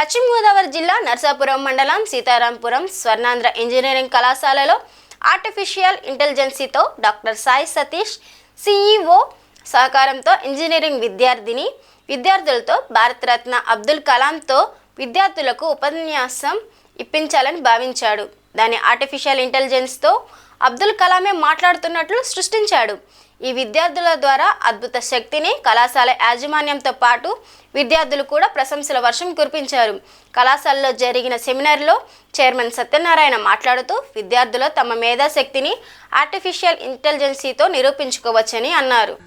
పశ్చిమ గోదావరి జిల్లా నర్సాపురం మండలం సీతారాంపురం స్వర్ణాంధ్ర ఇంజనీరింగ్ కళాశాలలో ఆర్టిఫిషియల్ ఇంటెలిజెన్సీతో డాక్టర్ సాయి సతీష్ సిఈఓ సహకారంతో ఇంజనీరింగ్ విద్యార్థులతో భారతరత్న అబ్దుల్ కలాంతో విద్యార్థులకు ఉపన్యాసం ఇప్పించాలని భావించాడు. దాని ఆర్టిఫిషియల్ ఇంటెలిజెన్స్తో అబ్దుల్ కలామే మాట్లాడుతున్నట్లు సృష్టించాడు. ఈ విద్యార్థుల ద్వారా అద్భుత శక్తిని కళాశాల యాజమాన్యంతో పాటు విద్యార్థులు కూడా ప్రశంసల వర్షం కురిపించారు. కళాశాలలో జరిగిన సెమినార్లో చైర్మన్ సత్యనారాయణ మాట్లాడుతూ విద్యార్థులు తమ మేధాశక్తిని ఆర్టిఫిషియల్ ఇంటెలిజెన్సీతో నిరూపించుకోవచ్చని అన్నారు.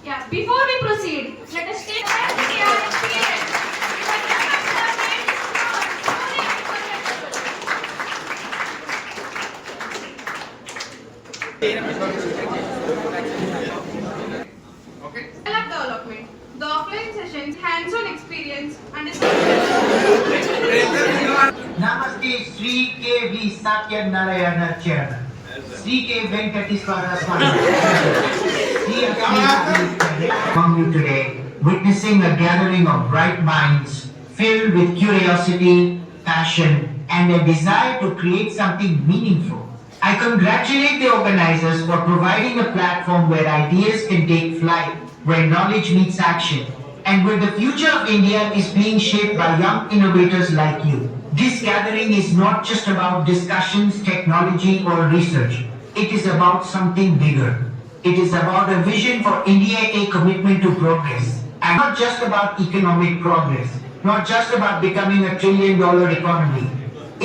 Yeah, before we proceed, let us take Okay. development. The offline sessions, hands-on experience, and Namaste Sri K.V. Satyanarayana Chairman. Sri K. Venkateswara Swami. Among you today, witnessing a gathering of bright minds filled with curiosity, passion, and a desire to create something meaningful. I congratulate the organizers for providing a platform where ideas can take flight, where knowledge meets action, and where the future of India is being shaped by young innovators like you. This gathering is not just about discussions, technology, or research. It is about something bigger. It is about a vision for India, a commitment to progress. And not just about economic progress, not just about becoming a $1 trillion economy.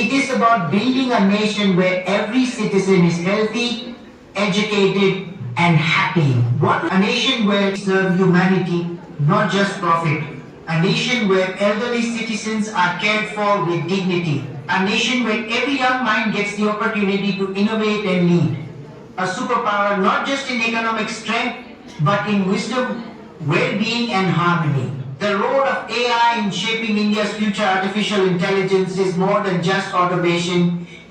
It is about building a nation where every citizen is healthy, educated, and happy. What a nation where we serve humanity, not just profit. A nation where elderly citizens are cared for with dignity. A nation where every young mind gets the opportunity to innovate and lead. A superpower not just in economic strength, but in wisdom, well-being and harmony. The role of AI in shaping India's future artificial intelligence is more than just automation.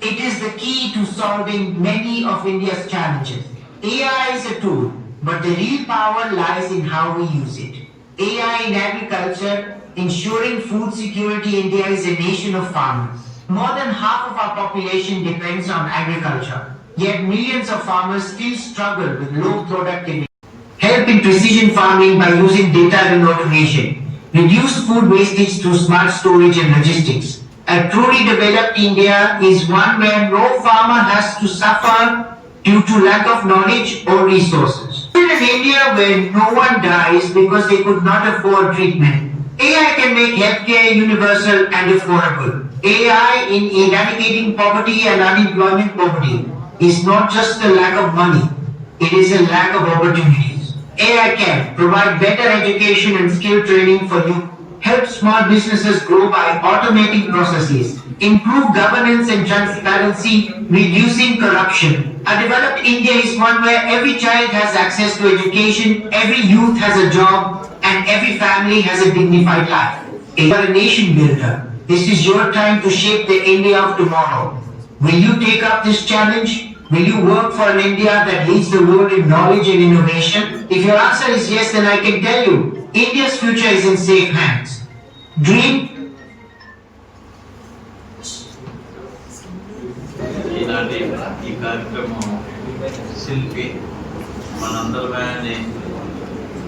It is the key to solving many of India's challenges. AI is a tool, but the real power lies in how we use it. AI in agriculture, ensuring food security. India is a nation of farmers. More than half of our population depends on agriculture. Yet millions of farmers still struggle with low productivity. Help in precision farming by using data and automation. Reduce food wastage through smart storage and logistics. A truly developed India is one where no farmer has to suffer due to lack of knowledge or resources. In an India where no one dies because they could not afford treatment. AI can make healthcare universal and affordable. AI in eradicating poverty and unemployment poverty is not just a lack of money, it is a lack of opportunities. AI can provide better education and skill training for you, help small businesses grow by automating processes, improve governance and transparency, reducing corruption. A developed India is one where every child has access to education, every youth has a job, and every family has a dignified life. You are a nation builder. This is your time to shape the India of tomorrow. Will you take up this challenge? Will you work for an India that leads the world in knowledge and innovation? If your answer is yes, then I can tell you, India's future is in safe hands. Dream. ఈ కార్యక్రమం శిల్పి మనందరమే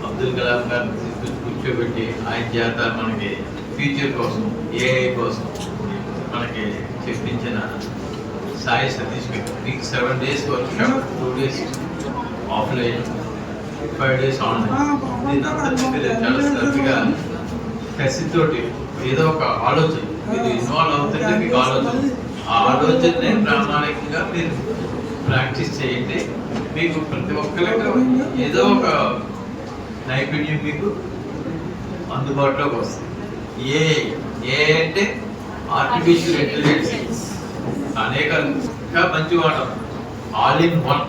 అబ్దుల్ కలాం గారిని తీసుకొచ్చి కూర్చోబెట్టి ఆయన చేత మనకి future కోసం ఏఐ కోసం మనకి చెప్పించిన సాయి సతీష్ మీకు 7 days workshop 2 days offline 5 days online. దీనంతా మీరు చాలా శ్రద్ధగా కసితోటి ఏదో ఒక ఆలోచన మీరు ఇన్వాల్వ్ అవుతుంటే మీకు ఆలోచన ఆ ఆలోచననే ప్రామాణికంగా మీరు ప్రాక్టీస్ చేయండి. మీకు ప్రతి ఒక్కరికి ఏదో ఒక నైపుణ్యం మీకు అందుబాటులోకి వస్తుంది. ఏ అంటే ఆర్టిఫిషియల్ ఇంటెలిజెన్స్. అనేక ఇంకా మంచి వాటం, ఆల్ ఇన్ వన్.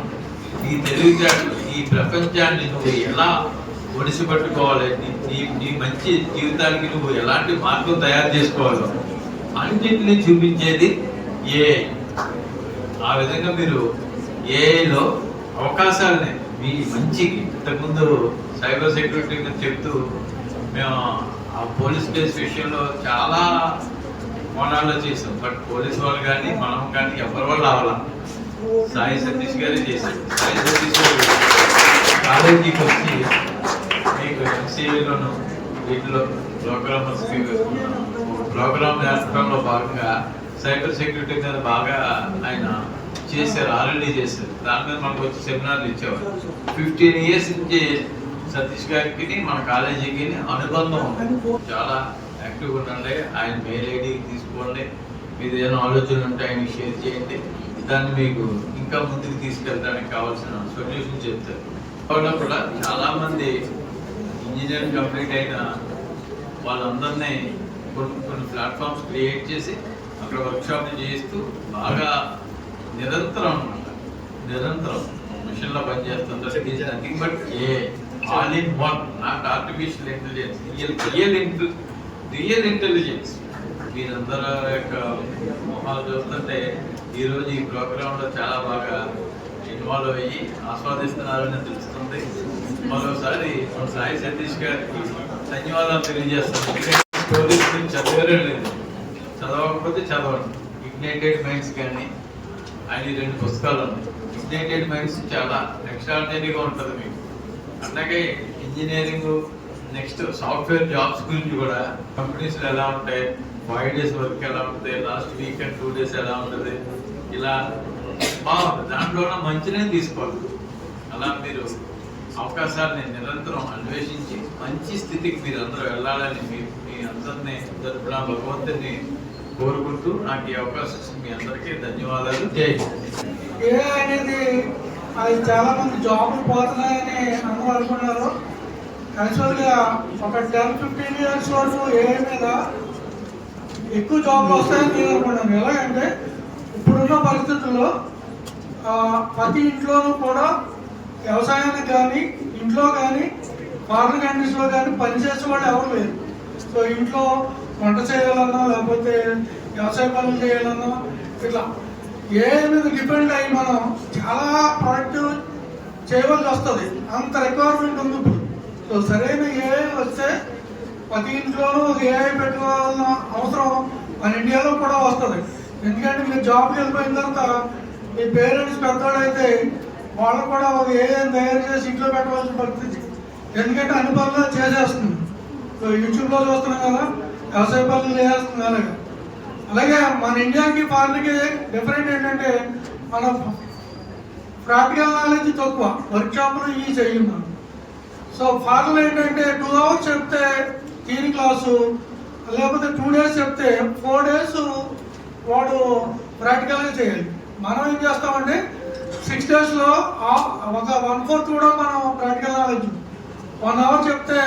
ఈ తెలివితేటలు, ఈ ప్రపంచాన్ని నువ్వు ఎలా ఒడిసి పట్టుకోవాలి, నీ మంచి జీవితానికి నువ్వు ఎలాంటి మార్గం తయారు చేసుకోవాలో అన్నింటినీ చూపించేది ఏఐ. ఆ విధంగా మీరు ఏఐలో అవకాశాలనే మీ మంచికి, ఇంతకుముందు సైబర్ సెక్యూరిటీ గురించి చెప్తూ మేము ఆ పోలీస్ కేసు విషయంలో చాలా కోణాల్లో చేసాం. బట్ పోలీస్ వాళ్ళు కానీ మనం కానీ ఎవరి వాళ్ళు అవ్వాల, సాయి సతీష్ గారే చేశారు. సాయి సతీష్ గారు కాలేజీకి వచ్చి మీకు ఎంసీఏలోను వీటిలో ప్రోగ్రామ్ నేర్పడంలో భాగంగా సైబర్ సెక్యూరిటీ మీద బాగా ఆయన చేశారు, ఆల్రెడీ చేశారు. దాని మీద మనకు వచ్చి సెమినార్లు ఇచ్చేవారు. 15 years నుంచి సతీష్ గారికి మన కాలేజీకి అనుబంధం ఉంది. చాలా యాక్టివ్గా ఉండండి. ఆయన మెయిల్ ఐడి తీసుకోండి. మీరు ఏదైనా ఆలోచనలు ఉంటే ఆయనకి షేర్ చేయండి. దాన్ని మీకు ఇంకా ముందుకు తీసుకెళ్ళడానికి కావాల్సిన సొల్యూషన్ చెప్తారు. కాబట్టి కూడా చాలామంది ఇంజనీరింగ్ కంప్లీట్ అయిన వాళ్ళందరినీ కొన్ని ప్లాట్ఫామ్స్ క్రియేట్ చేసి అక్కడ వర్క్షాప్ని చేస్తూ బాగా నిరంతరం మిషన్లో పనిచేస్తుంటారు. It is nothing but all in one, not artificial intelligence, real intelligence. మీరందరూ యొక్క మొహాలు చూస్తుంటే ఈరోజు ఈ ప్రోగ్రాంలో చాలా బాగా ఇన్వాల్వ్ అయ్యి ఆస్వాదిస్తున్నారని తెలుస్తుంది. మరోసారి మన సాయి సతీష్ గారికి ధన్యవాదాలు తెలియజేస్తాను. స్టోరీస్ గురించి చదివారే లేదు, చదవకపోతే చదవండి. ఇగ్నైటెడ్ మైండ్స్ కానీ ఆయన 2 పుస్తకాలు ఉన్నాయి. ఇగ్నైటెడ్ మైండ్స్ చాలా ఎక్స్ట్రాడినరీగా ఉంటుంది మీకు. అట్లాగే ఇంజనీరింగ్, నెక్స్ట్ సాఫ్ట్వేర్ జాబ్స్ గురించి కూడా కంపెనీస్లో ఎలా ఉంటాయి, 5 days వర్క్ ఎలా ఉంటుంది, లాస్ట్ వీక్ అండ్ 2 days ఎలా ఉంటుంది, ఇలా బాగుంటుంది. దాంట్లో మంచినే తీసుకోవాలి. అలా మీరు అవకాశాలని నిరంతరం అన్వేషించి మంచి స్థితికి మీరు అందరూ వెళ్ళాలని మీ అందరినీ తరపున భగవంతుని కోరుకుంటూ నాకు ఈ అవకాశం ఇచ్చిన మీ అందరికీ ధన్యవాదాలు. జై హింద్. ఏ అనేది అది చాలా మంది జాబ్లు పోతున్నాయని అందరూ అనుకున్నారు. యాక్చువల్గా ఒక 10-15 years వరకు ఏ మీద ఎక్కువ జాబ్లు వస్తాయని నేను అనుకున్నాను. ఎలాగంటే ఇప్పుడున్న పరిస్థితుల్లో ప్రతి ఇంట్లోనూ కూడా వ్యవసాయానికి కానీ, ఇంట్లో కానీ, ఫారెన్ కంట్రీస్లో కానీ పనిచేసే వాళ్ళు ఎవరు లేరు. సో ఇంట్లో వంట చేయాలన్నా, లేకపోతే వ్యవసాయ పనులు చేయాలన్నా, ఇట్లా ఏ మీద డిపెండ్ అయ్యి మనం చాలా ప్రొడక్టివ్ చేయవలసి వస్తుంది. అంత రిక్వైర్మెంట్ ఉంది ఇప్పుడు. సో సరైన ఏఐ వస్తే ప్రతి ఇంట్లోనూ ఏఐ పెట్టుకోవాలన్న అవసరం మన ఇండియాలో కూడా వస్తుంది. ఎందుకంటే మీరు జాబ్కి వెళ్ళిపోయిన తర్వాత మీ పేరెంట్స్ పెద్దవాళ్ళు అయితే వాళ్ళు కూడా ఒక ఏఐ తయారు చేసి ఇంట్లో పెట్టవలసిన పరిస్థితి. ఎందుకంటే అన్ని పనులు చేసేస్తుంది. సో యూట్యూబ్లో చూస్తున్నాం కదా, వ్యవసాయ పనులు చేసేస్తుంది. అలాగే మన ఇండియాకి ఫారిన్కి డిఫరెంట్ ఏంటంటే మన ప్రాక్టికల్ నాలెడ్జ్ తక్కువ, వర్క్షాప్లు ఇవి చెయ్యము. సో ఫారిన్ ఏంటంటే 2 hours చెప్తే థియరీ క్లాసు, లేకపోతే 2 days చెప్తే 4 days వాడు ప్రాక్టికల్గా చేయాలి. మనం ఏం చేస్తామంటే 6 daysలో ఒక 1/4 కూడా మనం ప్రాక్టికల్ నాలెడ్జ్. 1 hour చెప్తే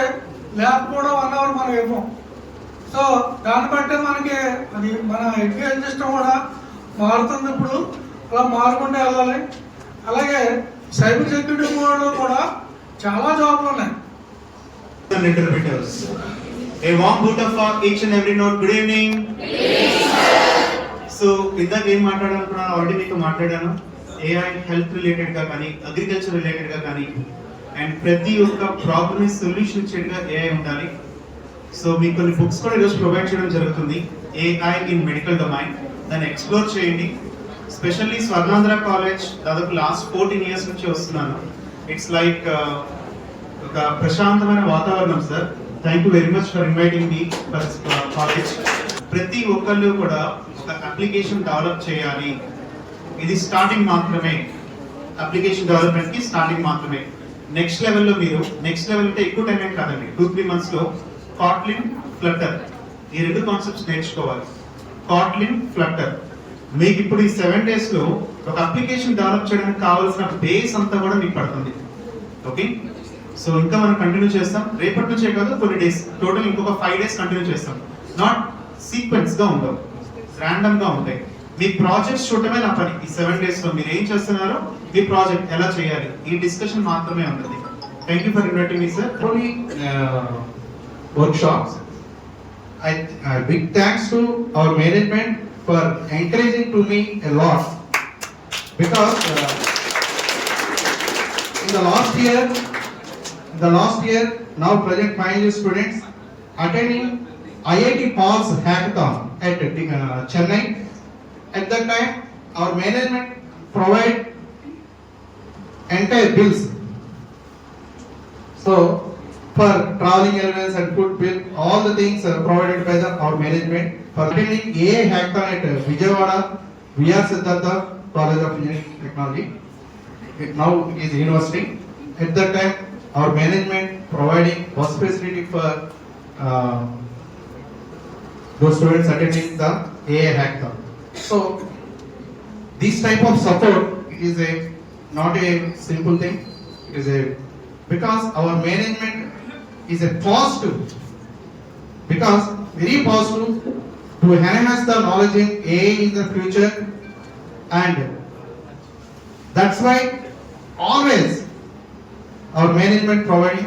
ల్యాబ్ కూడా 1 hour మనం ఇవ్వం. సో దాన్ని బట్టే మనకి అది మన ఎడ్యుకేషన్ సిస్టమ్ కూడా మారుతుంది. ఇప్పుడు అలా మారుకుంటూ వెళ్ళాలి. అలాగే సైబర్ సెక్యూరిటీ కూడా చాలా జాబ్లు ఉన్నాయి. A warm welcome for each and every note. Good evening. So ఇందాక ఏం మాట్లాడాలనుకున్నాను ఆల్రెడీ మీకు మాట్లాడాను. ఏఐ హెల్త్ రిలేటెడ్గా కానీ, అగ్రికల్చర్ రిలేటెడ్గా కానీ, అండ్ ప్రతి ఒక్క ప్రాబ్లమ్ సొల్యూషన్ ఇచ్చేట్టుగా ఏఐ ఉండాలి. సో మీకు కొన్ని బుక్స్ కూడా ఈరోజు ప్రొవైడ్ చేయడం జరుగుతుంది. ఏఐ ఇన్ మెడికల్ డొమైన్, దాన్ని ఎక్స్ప్లోర్ చేయండి. స్పెషల్లీ స్వర్ణాంధ్ర కాలేజ్ దాదాపు లాస్ట్ 14 years నుంచి వస్తున్నాను. ఇట్స్ లైక్ ఒక ప్రశాంతమైన వాతావరణం sir. Thank you very much for inviting me for college. ప్రతి ఒక్కళ్ళు కూడా ఒక అప్లికేషన్ డెవలప్ చేయాలి. ఇది స్టార్టింగ్ మాత్రమే, అప్లికేషన్ డెవలప్మెంట్కి స్టార్టింగ్ మాత్రమే. నెక్స్ట్ లెవెల్లో మీరు నెక్స్ట్ లెవెల్ అంటే ఎక్కువ టైం ఏం కాదండి, 2-3 monthsలో కాట్లిన్, ఫ్లటర్ ఈ 2 కాన్సెప్ట్స్ నేర్చుకోవాలి. కాట్లిన్, ఫ్లటర్ మీకు ఇప్పుడు ఈ 7 daysలో ఒక అప్లికేషన్ డెవలప్ చేయడానికి కావాల్సిన బేస్ అంతా కూడా మీకు పడుతుంది. ఓకే, సో ఇంకా మనం కంటిన్యూ చేస్తాం. రేపటి నుంచే కాదు, కొన్ని డేస్ టోటల్ ఇంకొక 5 days కంటిన్యూ చేస్తాం. నాట్ సీక్వెన్స్గా ఉండవు, ర్యాండమ్గా ఉంటాయి. మీ ప్రాజెక్ట్స్ చూడటమే నా పని. ఈ 7 డేస్లో మీరు ఏం చేస్తున్నారో, మీ ప్రాజెక్ట్ ఎలా చేయాలి, ఈ డిస్కషన్ మాత్రమే ఉంటుంది. Thank you for inviting me sir. Only workshops. Big thanks to our management for encouraging to me a lot, because in the last year, now present final year students attending IIT Pulse hackathon at Chennai. At that time, our management provide entire bills. So, for traveling allowance and food bill, all the things are provided by our management. For attending AI hackathon at Vijayawada, VR Siddhartha College of Engineering Technology, now it is university. At that time, our management providing bus facility for those students attending the AI hackathon. So, this type of support is not a simple thing. It is because our management is a positive, because very positive to enhance the knowledge in AI in the future, and that's why always our management providing